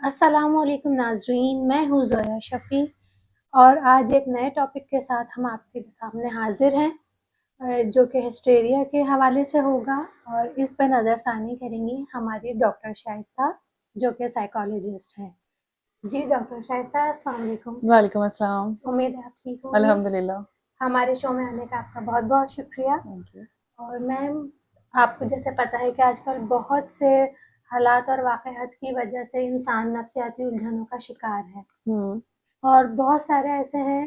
अस्सलामुअलैकुम नाज़रीन, मैं हूँ ज़ोया शफ़ी और आज एक नए टॉपिक के साथ हम आपके सामने हाज़िर हैं, जो कि हिस्टेरिया के हवाले से होगा। और इस पे नज़रसानी करेंगी हमारी डॉक्टर शाइस्ता, जो कि साइकोलॉजिस्ट हैं। जी डॉक्टर शाइस्ता, अस्सलाम वालेकुम। वालेकुम अस्सलाम। उम्मीद है आप ठीक होंगी। अल्हम्दुलिल्लाह। हमारे शो में आने का आपका बहुत बहुत शुक्रिया। Thank you. और मैम, आपको जैसे पता है कि आजकल बहुत से हालात और वाक़यात की वजह से इंसान नफ़सियाती उलझनों का शिकार है। हम्म। और बहुत सारे ऐसे हैं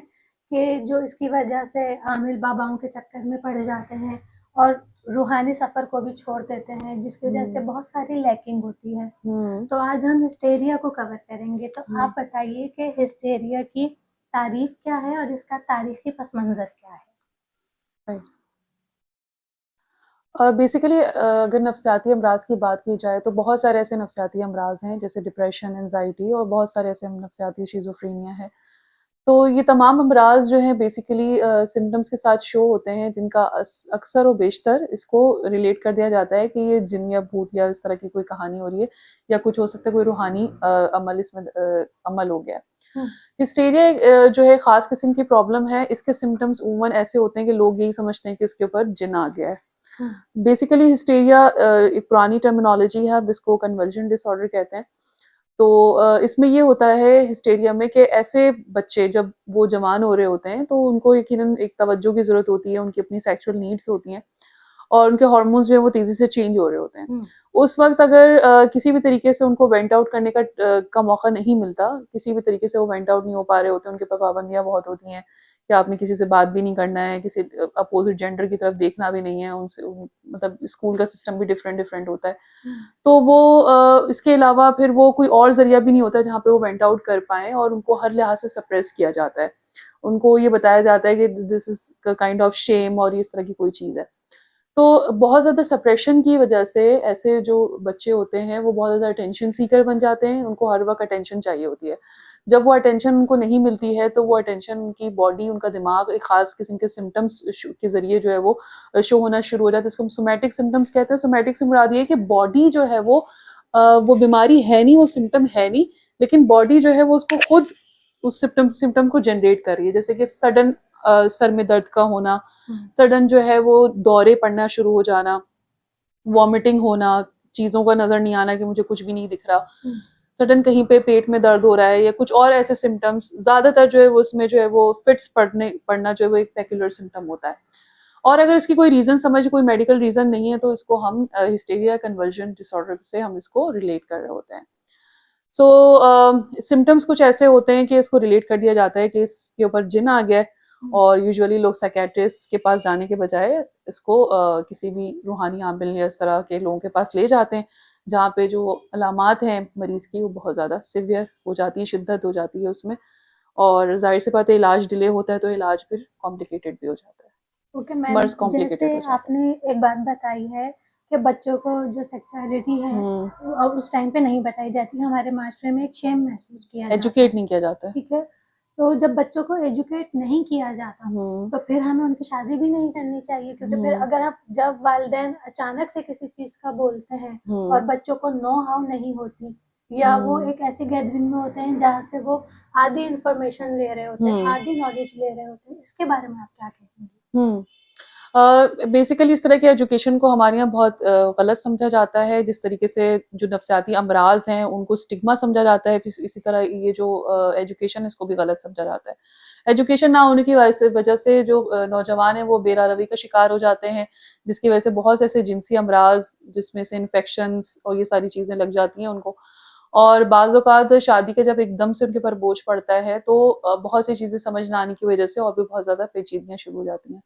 कि जो इसकी वजह से आमिल बाबाओं के चक्कर में पड़ जाते हैं और रूहानी सफ़र को भी छोड़ देते हैं, जिसकी वजह से हम्म। बहुत सारी लैकिंग होती है। हम्म। तो आज हम हिस्टेरिया को कवर करेंगे, तो हम्म। आप बताइए कि हिस्टेरिया की तारीफ क्या है और इसका तारीखी पस मंज़र क्या है? राइट। बेसिकली अगर नफ्सियाती अमराज की बात की जाए तो बहुत सारे ऐसे नफ्सियाती अमराज हैं जैसे डिप्रेशन, एंजाइटी और बहुत सारे ऐसे नफ्सियाती शिज़ोफ्रेनिया है। तो ये तमाम अमराज जो हैं बेसिकली सिम्टम्स के साथ शो होते हैं, जिनका अक्सर और बेशतर इसको रिलेट कर दिया जाता है कि ये जिन या भूत या इस तरह की कोई कहानी हो रही है, या कुछ हो सकता है कोई रूहानी अमल इसमें अमल हो गया है। हुँ, हिस्टेरिया जो है खास किस्म की प्रॉब्लम है। इसके सिम्टम्स उमूमन ऐसे होते हैं कि लोग यही समझते हैं कि इसके ऊपर जिन आ गया है। हुँ, बेसिकली हिस्टेरिया एक पुरानी टर्मिनोलॉजी है, अब इसको कन्वर्जन डिसऑर्डर कहते हैं। तो इसमें ये होता है हिस्टेरिया में कि ऐसे बच्चे जब वो जवान हो रहे होते हैं तो उनको यकीनन एक तवज्जो की ज़रूरत होती है, उनकी अपनी सेक्सुअल नीड्स होती हैं और उनके हार्मोन्स जो है वो तेज़ी से चेंज हो रहे होते हैं। हुँ, उस वक़्त अगर किसी भी तरीके से उनको वेंट आउट करने का मौका नहीं मिलता, किसी भी तरीके से वो वेंट आउट नहीं हो पा रहे होते, उनके पे पाबंदियाँ बहुत होती हैं कि आपने किसी से बात भी नहीं करना है, किसी अपोज़िट जेंडर की तरफ देखना भी नहीं है, उनसे मतलब स्कूल का सिस्टम भी डिफरेंट डिफरेंट होता है। हुँ, तो वो इसके अलावा फिर वो कोई और ज़रिया भी नहीं होता जहाँ पे वो वेंट आउट कर पाएँ और उनको हर लिहाज से सप्रेस किया जाता है। उनको ये बताया जाता है कि this is kind of shame और इस तरह की कोई चीज़ है। तो बहुत ज़्यादा सप्रेशन की वजह से ऐसे जो बच्चे होते हैं वो बहुत ज़्यादा अटेंशन सीकर बन जाते हैं, उनको हर वक़्त अटेंशन चाहिए होती है। जब वो अटेंशन उनको नहीं मिलती है तो वो अटेंशन उनकी बॉडी, उनका दिमाग एक ख़ास किस्म के सिम्पटम्स के ज़रिए जो है वो शो होना शुरू हो जाता है। इसको हम सोमैटिक सिम्पटम्स कहते हैं। सोमैटिक से मुराद ये है कि बॉडी जो है वो बीमारी है नहीं, वो सिम्पटम है नहीं, लेकिन बॉडी जो है वो उसको खुद उस सिम्पटम को जनरेट कर रही है। जैसे कि सडन सर में दर्द का होना, हुँ, सडन जो है वो दौरे पड़ना शुरू हो जाना, वॉमिटिंग होना, चीज़ों का नज़र नहीं आना कि मुझे कुछ भी नहीं दिख रहा, हुँ, सडन कहीं पे पेट में दर्द हो रहा है या कुछ और ऐसे सिम्टम्स, ज़्यादातर जो है वो उसमें जो है वो फिट्स पड़ना जो है वो एक पेक्युलर सिम्टम होता है। और अगर इसकी कोई रीज़न समझ, कोई मेडिकल रीज़न नहीं है तो इसको हम हिस्टीरिया कन्वर्जन डिसऑर्डर से हम इसको रिलेट कर रहे होते हैं। सो सिम्टम्स कुछ ऐसे होते हैं कि इसको रिलेट कर दिया जाता है कि इसके ऊपर जिन आ गया है, हुँ, और यूजुअली लोग साइकियाट्रिस्ट के पास जाने के बजाय इसको किसी भी रूहानी आमिल या इस तरह के लोगों के पास ले जाते हैं, जहाँ पे जो अलामात हैं मरीज़ की वो बहुत ज़्यादा सिवियर हो जाती है, शिद्दत हो जाती है उसमें, और ज़ाहिर-सी बात है इलाज डिले होता है तो इलाज फिर कॉम्प्लिकेटेड भी हो जाता है। ओके मैम, मर्ज़ जैसे कॉम्प्लिकेटेड हो जाता है। आपने एक बात बताई है कि बच्चों को जो सेक्सुअलिटी है हुँ। वो उस टाइम पे नहीं बताई जाती, हमारे माशरे में एक शेम महसूस किया जाता है। एजुकेट नहीं किया जाता है। ठीक है, तो जब बच्चों को एजुकेट नहीं किया जाता हुँ। तो फिर हमें उनकी शादी भी नहीं करनी चाहिए, क्योंकि फिर हुँ। अगर आप जब वालिदैन अचानक से किसी चीज़ का बोलते हैं और हुँ। बच्चों को नो हाउ नहीं होती, या वो हुँ। एक ऐसी गैदरिंग में होते हैं जहाँ से वो आधी इंफॉर्मेशन ले रहे होते हैं, हुँ। आधी नॉलेज ले रहे होते हैं, इसके बारे में आप क्या कहेंगी? हुँ। बेसिकली इस तरह की एजुकेशन को हमारे यहाँ बहुत गलत समझा जाता है। जिस तरीके से जो नफ्सियाती अमराज़ हैं उनको स्टिग्मा समझा जाता है, फिर इसी तरह ये जो एजुकेशन है इसको भी गलत समझा जाता है। एजुकेशन ना होने की वजह से जो नौजवान हैं वो बेरारवी का शिकार हो जाते हैं, जिसकी वजह से बहुत से ऐसे जिनसी अमराज़ जिसमें से इन्फेक्शंस और ये सारी चीज़ें लग जाती हैं उनको। और बाज़ औक़ात शादी के जब एकदम से उनके ऊपर बोझ पड़ता है तो बहुत सी चीज़ें समझ ना आने की वजह से और भी बहुत ज़्यादा पेचीदगियाँ शुरू हो जाती हैं।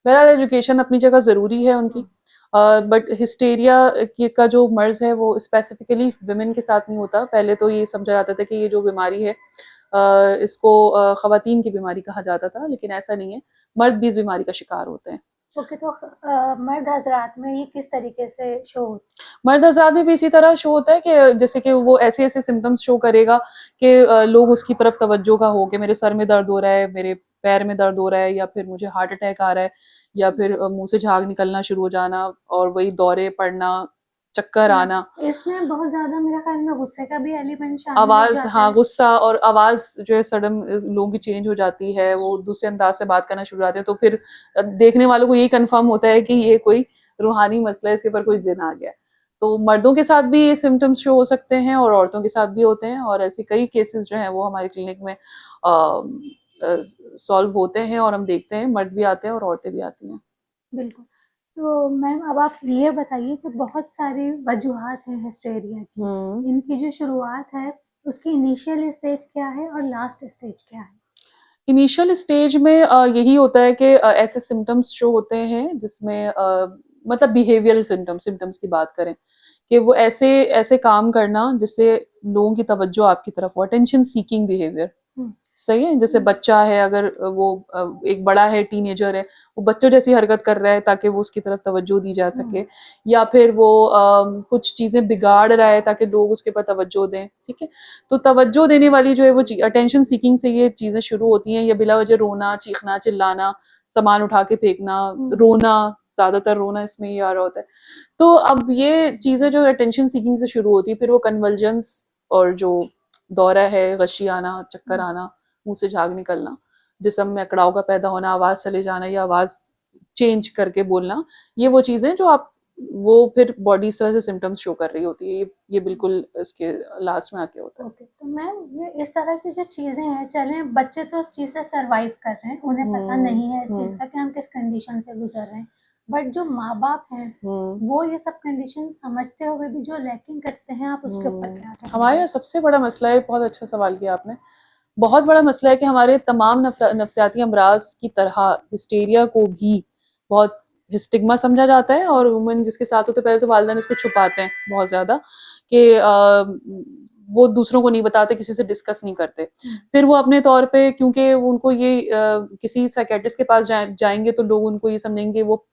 बहरहाल एजुकेशन अपनी जगह ज़रूरी है उनकी, हुँ, बट हिस्टेरिया का जो मर्ज़ है वो स्पेसिफिकली विमेन के साथ नहीं होता। पहले तो ये समझा जाता था कि ये जो बीमारी है इसको ख़वातीन की बीमारी कहा जाता था, लेकिन ऐसा नहीं है, मर्द भी इस बीमारी का शिकार होते हैं। ओके, तो मर्द हज़रात में ये किस तरीके से शो होता मर्द हज़रात में भी इसी तरह शो होता है कि जैसे कि वो ऐसे-ऐसे सिम्पटम्स शो करेगा कि लोग उसकी तरफ तवज्जो का हो कि मेरे सर में दर्द हो रहा है, मेरे पैर में दर्द हो रहा है, या फिर मुझे हार्ट अटैक आ रहा है, या फिर मुँह से झाग निकलना शुरू हो जाना और वही दौरे पड़ना, चक्कर आना, इसमें बहुत ज्यादा मेरा ख्याल में गुस्से का भी एलिमेंट शामिल हो आवाज, जाता हाँ है। गुस्सा और आवाज जो है सडन लोगों की चेंज हो जाती है, वो दूसरे अंदाज से बात करना शुरू हो जाते हैं, तो फिर देखने वालों को यही कंफर्म होता है कि ये कोई रूहानी मसला है, इसके ऊपर कोई जिन आ गया है। तो मर्दों के साथ भी ये सिम्टम्स शो हो सकते हैं और औरतों के साथ भी होते हैं, और ऐसे कई केसेस जो हैं वो हमारे क्लिनिक में सॉल्व होते हैं, और हम देखते हैं मर्द भी आते हैं और औरतें भी आती हैं। बिल्कुल। तो मैम अब आप ये बताइए कि बहुत सारी वजूहात हैं हिस्टेरिया की, हम्म। इनकी जो शुरुआत है उसकी इनिशियल स्टेज क्या है और लास्ट स्टेज क्या है? इनिशियल स्टेज में यही होता है कि ऐसे सिम्टम्स शो होते हैं जिसमें मतलब बिहेवियरल सिम्टम्स की बात करें, कि वो ऐसे ऐसे काम करना जिससे लोगों की तवज्जो आपकी तरफ हो, अटेंशन सीकिंग बिहेवियर। हम्म, सही है, जैसे बच्चा है, अगर वो एक बड़ा है, टीनेजर है, वो बच्चों जैसी हरकत कर रहा है ताकि वो उसकी तरफ तवज्जो दी जा सके, या फिर वो कुछ चीजें बिगाड़ रहा है ताकि लोग उसके पर तवज्जो दें, ठीक है। तो तवज्जो देने वाली जो है वो अटेंशन सीकिंग से ये चीजें शुरू होती हैं, या बिला वजह रोना, चीखना, चिल्लाना, सामान उठा के फेंकना, रोना, ज्यादातर रोना इसमें ही आ रहा होता है। तो अब ये चीजें जो अटेंशन सीकिंग से शुरू होती है, फिर वो कन्वल्जन्स और जो दौरा है, गशी आना, चक्कर आना, मुंह से झाग निकलना, जिस्म में अकड़ाव का पैदा होना, आवाज चले जाना या आवाज चेंज करके बोलना, ये वो चीजें जो आप वो फिर बॉडी इस तरह से सिम्टम्स शो कर रही होती है, ये बिल्कुल इसके लास्ट में आके होता है। ओके, तो मैम ये इस तरह की जो चीजें हैं, चले बच्चे तो उस चीज से सरवाइव कर रहे हैं, उन्हें पता नहीं है इस चीज का कि हम किस कंडीशन से गुजर रहे हैं, बट जो माँ बाप हैं वो ये सब कंडीशन समझते हुए भी जो लैकिंग करते हैं, आप उसके ऊपर क्या कहेंगे? हमारे यहाँ सबसे बड़ा मसला है, बहुत अच्छा सवाल किया आपने, बहुत बड़ा मसला है कि हमारे तमाम नफ्सियाती अमराज की तरह हिस्टेरिया को भी बहुत स्टिग्मा समझा जाता है, और वुमेन जिसके साथ होते पहले तो वालिदैन इसको छुपाते हैं बहुत ज्यादा, कि वो दूसरों को नहीं बताते, किसी से डिस्कस नहीं करते। फिर वो अपने तौर पे, क्योंकि उनको ये किसी साइकेट्रिस्ट के पास जाएंगे तो लोग उनको ये समझेंगे वो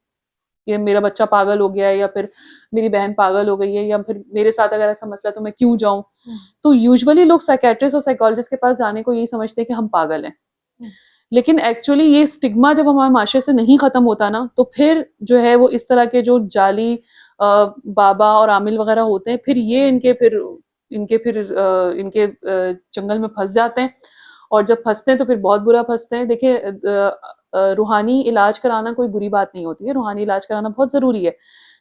कि मेरा बच्चा पागल हो गया है, या फिर मेरी बहन पागल हो गई है, या फिर मेरे साथ अगर ऐसा मसला है तो मैं क्यों जाऊं। तो यूजुअली लोग साइकेट्रिस्ट और साइकोलॉजिस्ट के पास जाने को यही समझते हैं कि हम पागल हैं, लेकिन एक्चुअली ये स्टिग्मा जब हमारे माशरे से नहीं खत्म होता ना, तो फिर जो है वो इस तरह के जो जाली बाबा और आमिल वगैरह होते हैं, फिर ये इनके जंगल में फंस जाते हैं, और जब फंसते हैं तो फिर बहुत बुरा फंसते हैं। देखिए रूहानी इलाज कराना कोई बुरी बात नहीं होती है, रूहानी इलाज कराना बहुत जरूरी है,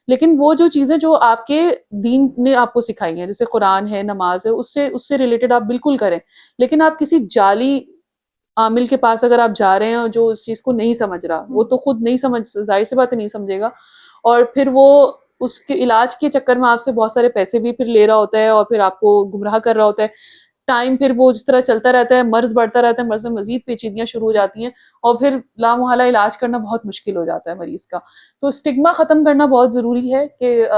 लेकिन वो जो चीजें जो आपके दीन ने आपको सिखाई हैं, जैसे कुरान है, नमाज है, उससे उससे रिलेटेड आप बिल्कुल करें। लेकिन आप किसी जाली आमिल के पास अगर आप जा रहे हैं जो उस चीज को नहीं समझ रहा, वो तो खुद नहीं समझ, जाहिर सी बात है नहीं समझेगा, और फिर वो उसके इलाज के चक्कर में आपसे बहुत सारे पैसे भी फिर ले रहा होता है, और फिर आपको गुमराह कर रहा होता है। टाइम फिर वो जिस तरह चलता रहता है, मर्ज बढ़ता रहता है, मर्ज में मजीद पेचीदगियां शुरू हो जाती हैं, और फिर लामुहाला इलाज करना बहुत मुश्किल हो जाता है मरीज का। तो स्टिग्मा खत्म करना बहुत जरूरी है कि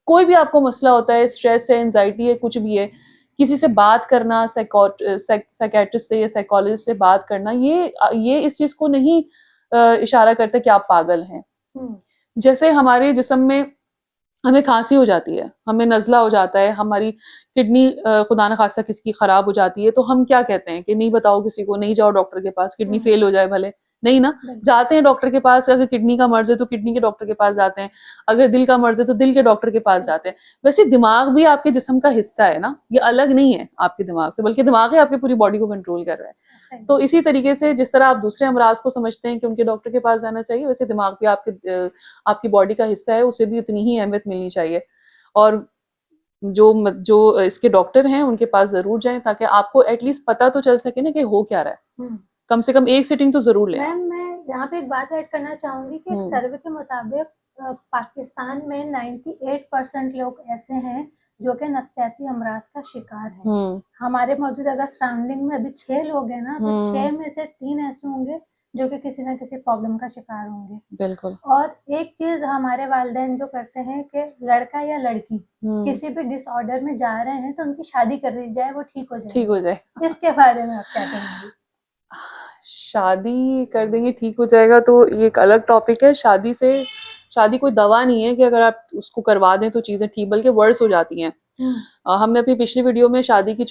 कोई भी आपको मसला होता है, स्ट्रेस है, एंजाइटी है, कुछ भी है, किसी से बात करना, साइकेट्रिस्ट से या साइकोलॉजिस्ट से बात करना, ये इस चीज को नहीं इशारा करता कि आप पागल हैं। जैसे हमारे जिस्म में हमें खांसी हो जाती है, हमें नजला हो जाता है, हमारी किडनी खुदा न खास्ता किसी की खराब हो जाती है, तो हम क्या कहते हैं कि नहीं बताओ किसी को, नहीं जाओ डॉक्टर के पास, किडनी फेल हो जाए भले, नहीं ना, जाते हैं डॉक्टर के पास। अगर किडनी का मर्ज है तो किडनी के डॉक्टर के पास जाते हैं, अगर दिल का मर्ज है तो दिल के डॉक्टर के पास जाते हैं। वैसे दिमाग भी आपके जिस्म का हिस्सा है ना, ये अलग नहीं है आपके दिमाग से, बल्कि दिमाग ही आपकी पूरी बॉडी को कंट्रोल कर रहा है। तो इसी तरीके से जिस तरह आप दूसरे अमराज को समझते हैं कि उनके डॉक्टर के पास जाना चाहिए, वैसे दिमाग भी आपकी बॉडी का हिस्सा है, उसे भी उतनी ही अहमियत मिलनी चाहिए। और जो इसके डॉक्टर हैं उनके पास जरूर जाएं, ताकि आपको एटलीस्ट पता तो चल सके ना कि हो क्या रहा है। कम से कम एक सिटिंग तो जरूर लें। मैम मैं यहाँ पे एक बात ऐड करना चाहूंगी कि एक सर्वे के मुताबिक पाकिस्तान में 98% लोग ऐसे हैं जो कि नफ्सियाती अमराज का शिकार हैं। हमारे मौजूद अगर सराउंडिंग में अभी 6 लोग हैं ना, तो 6 में से 3 ऐसे होंगे जो कि किसी ना किसी प्रॉब्लम का शिकार होंगे। बिल्कुल। और एक चीज हमारे वालिदैन जो करते हैं कि लड़का या लड़की किसी भी डिसऑर्डर में जा रहे हैं तो उनकी शादी कर दी जाए, वो ठीक हो जाए, ठीक हो जाए। इसके बारे में आप क्या कहेंगे? शादी कर देंगे ठीक हो जाएगा, तो ये एक अलग टॉपिक है। शादी कोई दवा नहीं है कि अगर आप उसको करवा दें तो चीजें ठीक, बल्कि वर्स हो जाती हैं। हमने अपनी पिछली वीडियो में शादी की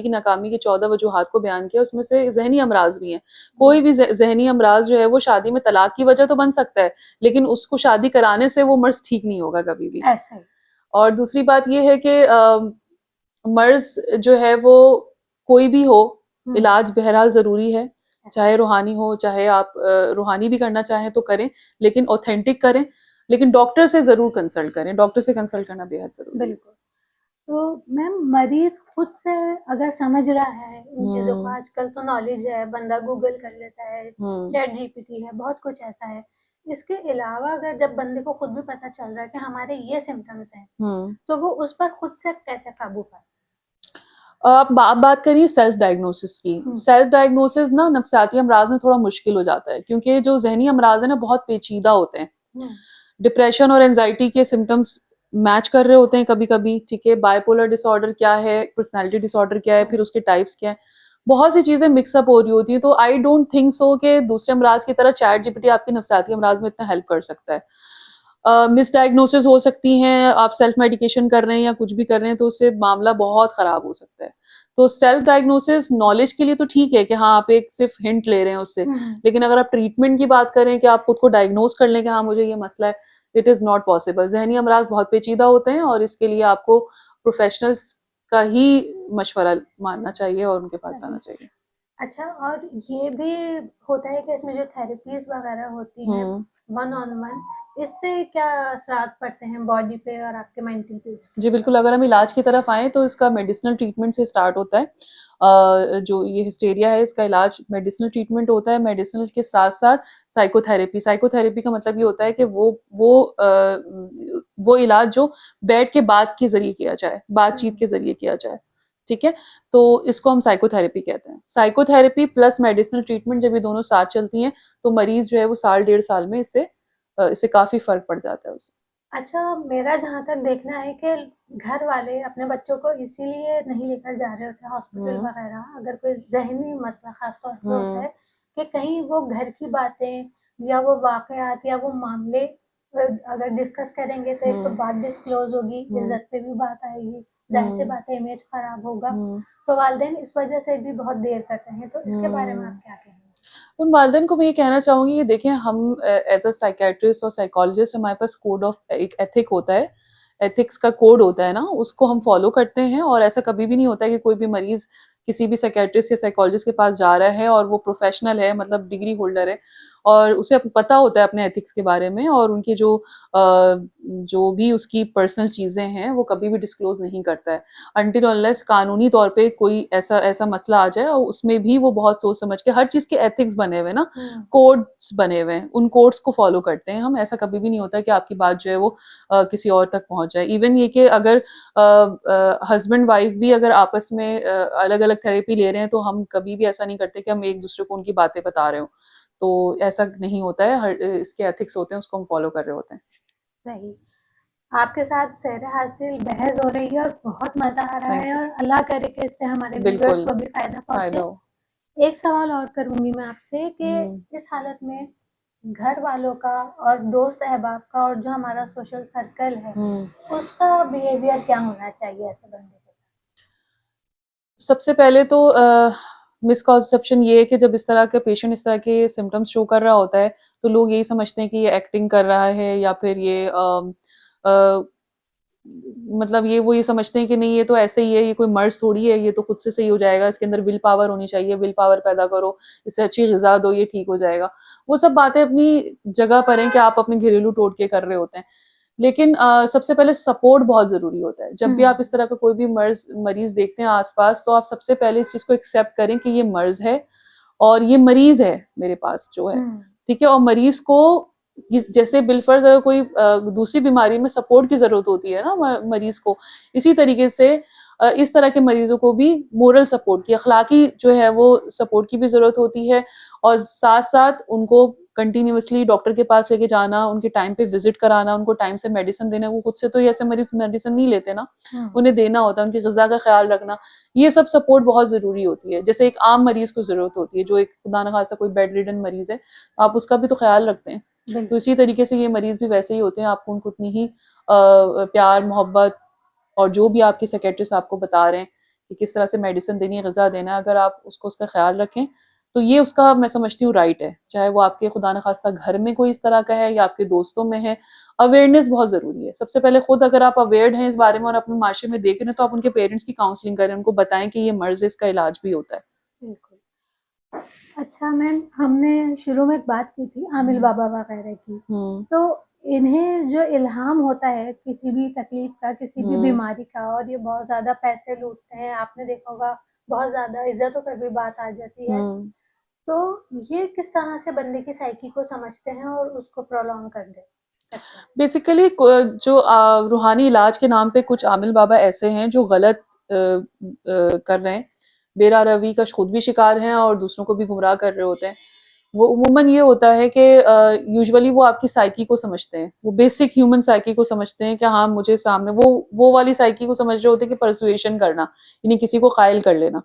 नाकामी की 14 वजूहात को बयान किया, उसमें से जहनी अमराज भी हैं। कोई भी जहनी अमराज जो है वो शादी में तलाक की वजह तो बन सकता है, लेकिन उसको शादी कराने से वो मर्ज ठीक नहीं होगा कभी भी। ऐसा ही। और दूसरी बात ये है कि मर्ज जो है वो कोई भी हो, इलाज बहरहाल जरूरी है, चाहे रूहानी हो, चाहे आप रूहानी भी करना चाहें तो करें, लेकिन ऑथेंटिक करें, लेकिन डॉक्टर से जरूर कंसल्ट करें, डॉक्टर से कंसल्ट करना बेहद जरूरी है। बिल्कुल। तो मैम मरीज खुद से अगर समझ रहा है इन चीजों को, आजकल तो नॉलेज है, बंदा गूगल कर लेता है, चैट जीपीटी है, बहुत कुछ ऐसा है। इसके अलावा अगर जब बंदे को खुद भी पता चल रहा है कि हमारे ये सिम्टम्स हैं, तो वो उस पर खुद से कैसे काबू पाए? आप बात करिए सेल्फ डायग्नोसिस की। सेल्फ डायग्नोसिस ना नफ्सियाती अमराज में थोड़ा मुश्किल हो जाता है, क्योंकि जो जहनी अमराज है ना बहुत पेचीदा होते हैं। डिप्रेशन और एंजाइटी के सिम्टम्स मैच कर रहे होते हैं कभी कभी, ठीक है। बाइपोलर डिसऑर्डर क्या है, पर्सनालिटी डिसऑर्डर क्या है, फिर उसके टाइप्स क्या है, बहुत सी चीजें मिक्सअप हो रही होती है। तो आई डोंट थिंक सो कि दूसरे अमराज की तरह चैट जीपीटी आपकी नफ्सियाती अमराज में इतना हेल्प कर सकता है। मिसडायग्नोसिस हो सकती हैं, आप सेल्फ मेडिकेशन कर रहे हैं या कुछ भी कर रहे हैं तो उससे मामला बहुत खराब हो सकता है। तो सेल्फ डायग्नोसिस नॉलेज के लिए तो ठीक है कि हाँ आप एक सिर्फ हिंट ले रहे हैं उससे, लेकिन अगर आप ट्रीटमेंट की बात करें कि आप खुद को डायग्नोज कर लें कि हाँ मुझे ये मसला है, इट इज नॉट पॉसिबल। जहनी अमराज बहुत पेचीदा होते हैं और इसके लिए आपको प्रोफेशनल्स का ही मशवरा मानना चाहिए और उनके पास आना चाहिए। अच्छा, और ये भी होता है कि इसमें जो थेरेपीज वगैरह होती हैं वन ऑन वन, इससे क्या असरात पड़ते हैं बॉडी पे और आपके मेंटल पीस पे? जी बिल्कुल, अगर हम इलाज की तरफ आए तो इसका मेडिसिनल ट्रीटमेंट से स्टार्ट होता है। जो ये हिस्टेरिया है इसका इलाज मेडिसिनल ट्रीटमेंट होता है, मेडिसिनल के साथ साथ साइकोथेरेपी। साइकोथेरेपी का मतलब ये होता है कि वो इलाज जो बेड के बाद के जरिए किया जाए, बातचीत के जरिए किया जाए, ठीक है। तो इसको हम साइकोथेरेपी कहते हैं। साइकोथेरेपी प्लस मेडिसिनल ट्रीटमेंट जब ये दोनों साथ चलती हैं तो मरीज जो है वो 1.5 साल में इससे काफी फर्क पड़ जाता है उससे। अच्छा, मेरा जहाँ तक देखना है कि घर वाले अपने बच्चों को इसीलिए नहीं लेकर जा रहे होते हॉस्पिटल वगैरह, अगर कोई ज़हनी मसला ख़ास तौर पे होता है, कि कहीं वो घर की बातें या वो वाक़यात या वो मामले अगर डिस्कस करेंगे तो एक तो बात डिस्क्लोज़ होगी, इज़्ज़त पे भी बात आएगी, ज़ाहिर-सी बात है इमेज ख़राब होगा, तो वालिदैन इस वजह से भी बहुत देर करते हैं, तो इसके बारे में आप क्या कहेंगे? उन वालिदैन को मैं ये कहना चाहूंगी कि देखें, हम एज अ साइकेट्रिस्ट और साइकोलॉजिस्ट हमारे पास कोड ऑफ एक एथिक होता है, एथिक्स का कोड होता है ना, उसको हम फॉलो करते हैं। और ऐसा कभी भी नहीं होता है कि कोई भी मरीज किसी भी साइकेट्रिस्ट या साइकोलॉजिस्ट के पास जा रहा है और वो प्रोफेशनल है, मतलब डिग्री होल्डर है, और उसे पता होता है अपने एथिक्स के बारे में और उनकी जो भी उसकी पर्सनल चीजें हैं वो कभी भी डिस्क्लोज नहीं करता है, अनटिल अनलेस कानूनी तौर पे कोई ऐसा ऐसा मसला आ जाए। और उसमें भी वो बहुत सोच समझ के, हर चीज के एथिक्स बने हुए ना, कोड्स बने हुए हैं, उन कोड्स को फॉलो करते हैं हम। ऐसा कभी भी नहीं होता कि आपकी बात जो है वो किसी और तक पहुंच जाए। इवन ये कि अगर हस्बैंड वाइफ भी अगर आपस में अलग अलग थेरेपी ले रहे हैं तो हम कभी भी ऐसा नहीं करते कि हम एक दूसरे को उनकी बातें बता रहे हो, तो ऐसा नहीं होता है। हर इसके एथिक्स होते हैं, उसको हम फॉलो कर रहे होते हैं। सही। आपके साथ सेहरा हासिल बहस हो रही है और बहुत मजा आ रहा है, और अल्लाह करे कि इससे हमारे व्यूअर्स को भी फायदा पहुंचे। एक सवाल और करूंगी मैं आपसे कि इस हालत में घर वालों का और दोस्त अहबाब का और जो हमारा सोशल सर्कल है उसका बिहेवियर क्या होना चाहिए ऐसे बंदे के साथ? सबसे पहले तो मिसकॉन्सेप्शन ये है कि जब इस तरह के पेशेंट इस तरह के सिम्टम्स शो कर रहा होता है तो लोग यही समझते हैं कि ये एक्टिंग कर रहा है, या फिर ये मतलब वो ये समझते हैं कि नहीं ये तो ऐसे ही है, ये कोई मर्ज थोड़ी है, ये तो खुद से सही हो जाएगा, इसके अंदर विल पावर होनी चाहिए, विल पावर पैदा करो, इससे अच्छी ग़िज़ा दो, ये ठीक हो जाएगा। वो सब बातें अपनी जगह पर हैं कि आप अपने घरेलू टोटके कर रहे होते हैं, लेकिन सबसे पहले सपोर्ट बहुत जरूरी होता है। जब भी आप इस तरह का कोई भी मरीज देखते हैं आसपास, तो आप सबसे पहले इस चीज को एक्सेप्ट करें कि ये मर्ज है और ये मरीज है मेरे पास जो है, ठीक है। और मरीज को जैसे बिलफर्ज अगर कोई दूसरी बीमारी में सपोर्ट की जरूरत होती है ना मरीज को, इसी तरीके से इस तरह के मरीजों को भी मोरल सपोर्ट की, अखलाकी जो है वो सपोर्ट की भी जरूरत होती है। और साथ साथ उनको कंटिन्यूअसली डॉक्टर के पास लेके जाना, उनके टाइम पे विजिट कराना, उनको टाइम से मेडिसिन देना। वो खुद से तो ऐसे मरीज मेडिसिन नहीं लेते ना, उन्हें देना होता है, उनकी ग़िज़ा का ख्याल रखना, ये सब सपोर्ट बहुत जरूरी होती है। जैसे एक आम मरीज को जरूरत होती है, जो एक खुदा न खास्ता कोई बेड रिडन मरीज है, आप उसका भी तो ख्याल रखते हैं। तो इसी तरीके से ये मरीज भी वैसे ही होते हैं, आपको उनको उतनी ही प्यार मोहब्बत और जो भी आपके साइकियाट्रिस्ट आपको बता रहे हैं कि किस तरह से मेडिसिन देनी है, ग़िज़ा देना है, अगर आप उसको उसका ख़्याल रखें तो ये उसका मैं समझती हूँ राइट है। चाहे वो आपके खुदा न ख़ास्ता घर में कोई इस तरह का है या आपके दोस्तों में है, अवेयरनेस बहुत ज़रूरी है। सबसे पहले खुद अगर आप अवेयर्ड हैं इस बारे में और अपने माशरे में देख रहे हैं तो आप उनके पेरेंट्स की काउंसलिंग करें, उनको बताएं कि ये मर्ज़ है, इसका इलाज भी होता है। बिल्कुल। अच्छा मैम, हमने शुरू में एक बात की थी आमिल बाबा वगैरह की, तो इन्हें जो इल्हाम होता है किसी भी तकलीफ का, किसी भी बीमारी का, और ये बहुत ज़्यादा पैसे लूटते हैं, आपने देखा होगा बहुत ज़्यादा इज्जतों पर भी बात आ जाती है, तो ये किस तरह से बंदे की साइकी को समझते हैं और उसको प्रोलॉन्ग कर दे सकते हैं? बेसिकली जो रूहानी इलाज के नाम पे कुछ आमिल बाबा ऐसे हैं जो गलत कर रहे हैं, बेरा रवी का खुद भी शिकार हैं और दूसरों को भी गुमराह कर रहे होते हैं। वो उमूमन ये होता है कि यूजुअली वो आपकी साइकी को समझते हैं, वो बेसिक ह्यूमन साइकी को समझते हैं कि हाँ मुझे सामने वो वाली साइकी को समझ रहे होते हैं कि परसुएशन करना, यानी किसी को कायल कर लेना,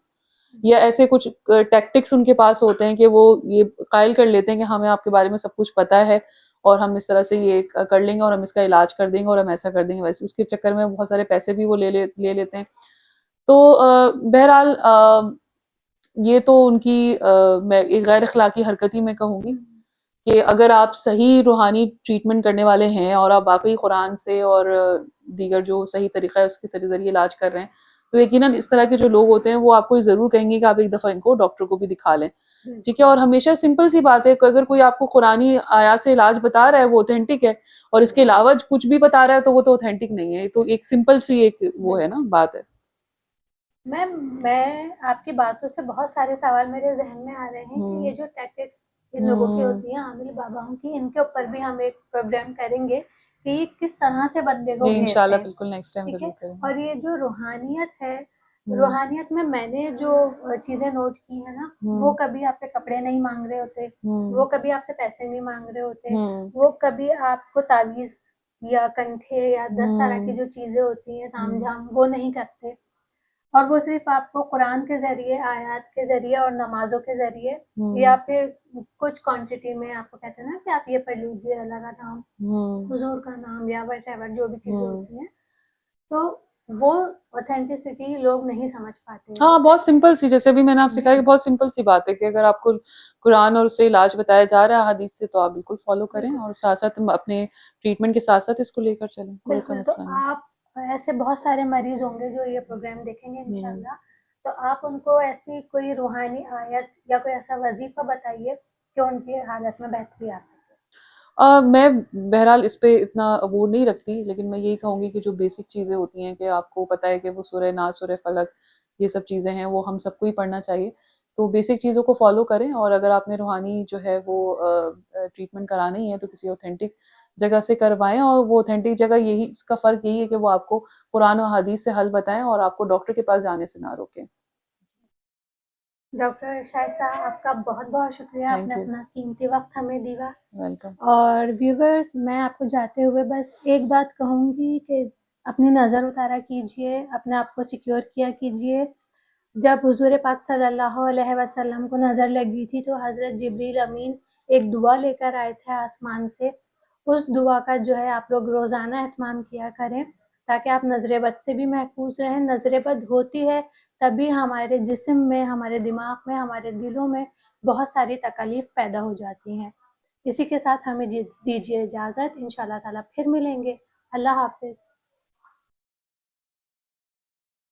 या ऐसे कुछ टैक्टिक्स उनके पास होते हैं कि वो ये कायल कर लेते हैं कि हमें आपके बारे में सब कुछ पता है और हम इस तरह से ये कर लेंगे और हम इसका इलाज कर देंगे और हम ऐसा कर देंगे वैसे, उसके चक्कर में बहुत सारे पैसे भी वो ले लेते हैं। तो बहरहाल ये तो उनकी मैं एक गैर अखलाकी हरकत ही मैं कहूँगी कि अगर आप सही रूहानी ट्रीटमेंट करने वाले हैं और आप वाकई कुरान से और दीगर जो सही तरीका है उसके ज़रिए इलाज कर रहे हैं, तो यकीनन इस तरह के जो लोग होते हैं वो आपको ये ज़रूर कहेंगे कि आप एक दफ़ा इनको डॉक्टर को भी दिखा लें। ठीक है, और हमेशा सिंपल सी बात है कि अगर कोई आपको कुरानी आयत से इलाज बता रहा है वो ऑथेंटिक है, और इसके अलावा कुछ भी बता रहा है तो वो तो ऑथेंटिक नहीं है। तो एक सिंपल सी एक वो है ना बात है। मैम, मैं आपकी बातों से बहुत सारे सवाल मेरे ज़हन में आ रहे हैं कि ये जो टैक्टिक्स इन लोगों की होती हैं, आमिल बाबाओं की, इनके ऊपर भी हम एक प्रोग्राम करेंगे कि ये किस तरह से बंदे को ये घेरते इंशाल्लाह हैं, बिल्कुल नेक्स्ट टाइम ठीक है? ज़रूर करेंगे। और ये जो रूहानियत है, रूहानियत में मैंने जो चीज़ें नोट की हैं ना, वो कभी आपसे कपड़े नहीं माँग रहे होते, वो कभी आपसे पैसे नहीं माँग रहे होते, वो कभी आपको तावीज़ या कंठे या 10 तरह की जो चीज़ें होती हैं तामझाम, वो नहीं करते। और वो सिर्फ आपको कुरान के ज़रिए, आयत के ज़रिए और नमाज़ों के ज़रिए या फिर कुछ क्वांटिटी में आपको कहते हैं ना कि आप ये पढ़ लीजिए अल्लाह का नाम, हुज़ूर का नाम या व्हाटएवर जो भी चीज़ें होती हैं, तो वो ऑथेंटिसिटी लोग नहीं समझ पाते हैं। हाँ, बहुत सिंपल सी, जैसे अभी मैंने आपसे कहा कि बहुत सिंपल सी बात है कि अगर आपको कुरान और उससे इलाज बताया जा रहा है हदीस से तो आप बिल्कुल फॉलो करें और साथ-साथ अपने ट्रीटमेंट के साथ-साथ इसको लेकर चलें, कोई ऐसा बिल्कुल, तो मसला नहीं। आप ऐसे बहुत सारे मरीज़ होंगे जो ये प्रोग्राम देखेंगे इंशाल्लाह, तो आप उनको ऐसी कोई रूहानी आयत या कोई ऐसा वज़ीफ़ा बताइए कि उनकी हालत में बेहतरी आ सके। मैं बहरहाल इस पे इतना वो नहीं रखती, लेकिन मैं यही कहूँगी कि जो बेसिक चीज़ें होती हैं कि आपको पता है कि वो सूरह नास, सूरह फलक, ये सब चीज़ें हैं, वो हम सबको ही पढ़ना चाहिए। तो बेसिक चीज़ों को फ़ॉलो करें, और अगर आपने रूहानी जो है वो ट्रीटमेंट कराना ही है तो किसी ऑथेंटिक जगह से करवाएँ, और वो ऑथेंटिक जगह यही, इसका फ़र्क यही है कि वो आपको कुरान और हदीस से हल बताएँ और आपको डॉक्टर के पास जाने से ना रोकें। डॉक्टर शाइस्ता, आपका बहुत-बहुत शुक्रिया, आपने थैंक यू। अपना कीमती वक़्त हमें दिया। वेलकम। और व्यूअर्स, मैं आपको जाते हुए बस एक बात कहूँगी कि अपनी नज़र उतारा कीजिए, अपने आप को सिक्योर किया कीजिए। जब हुज़ूर पाक सल्लल्लाहु अलैहि वसल्लम को नज़र लगी थी तो हज़रत जिब्रील अमीन एक दुआ लेकर आए थे आसमान से। उस दुआ का जो है आप लोग रोज़ाना एहतमाम किया करें ताकि आप नज़र बद से भी महफूज़ रहें। नज़र बद होती है तभी हमारे जिस्म में, हमारे दिमाग में, हमारे दिलों में बहुत सारी तकलीफ़ पैदा हो जाती हैं। इसी के साथ हमें दीजिए इजाज़त, इंशाअल्लाह ताला फिर मिलेंगे। अल्लाह हाफ़िज़।